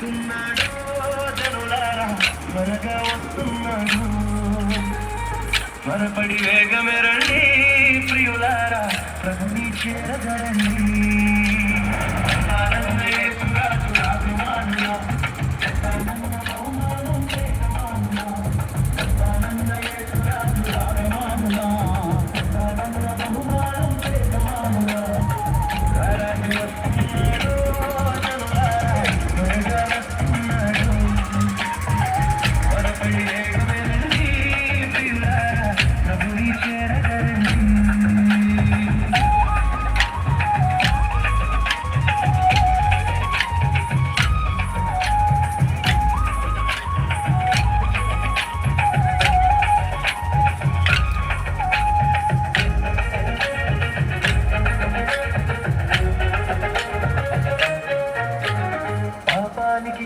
వస్తున్నాడు జనులారా త్వరగా వస్తున్నాడు త్వరపడి వేగమెరండి ప్రియులారా ప్రభుని చేరగరండి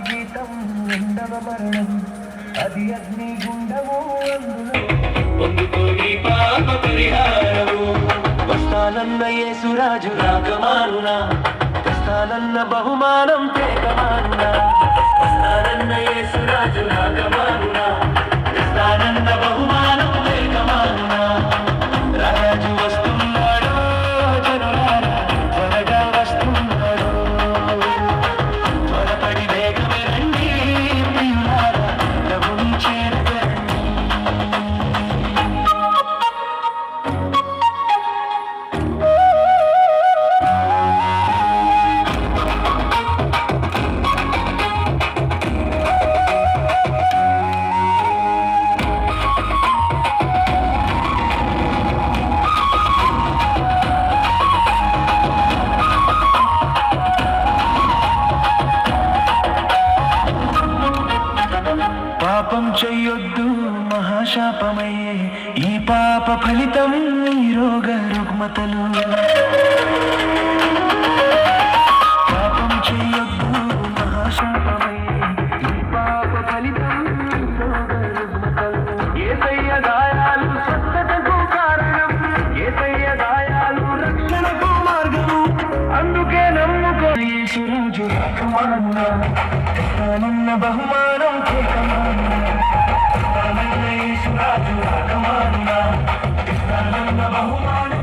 జీతం రెండవ మరణం అది అగ్ని గుండము అందులో పాప పరిహారము వస్తానన్న యేసురాజు రాకమానునా వస్తానన్న బహుమానం తేగమానునా వస్తానన్న యేసురాజు రాకమానునా వస్తానన్న బహుమానం తేగమానునా రాజు వస్తున్నాడు జనులారా త్వరగా వస్తున్నాడు త్వరపడి వేగమే రండి ప్రియులారా ప్రభుని చేరగరండి పాపం చెయ్యొద్దు మహాశాపమయ్యే ఈ పాప ఫలితం ఈ రోగ రుగ్మతలు పాపం చెయ్యొద్దు మహాశాపమయ్యే ఈ పాప ఫలితం ఈ రోగ రుగ్మతలు యేసయ్య గాయాలు స్వస్థతకు కారణం యేసయ్య గాయాలు రక్షణకు మార్గము అందుకే నమ్ముకో యేసురాజు రాకమానునా వస్తానన్న బహుమానం యేసురాజు రాకమానునా వస్తానన్న బహుమానం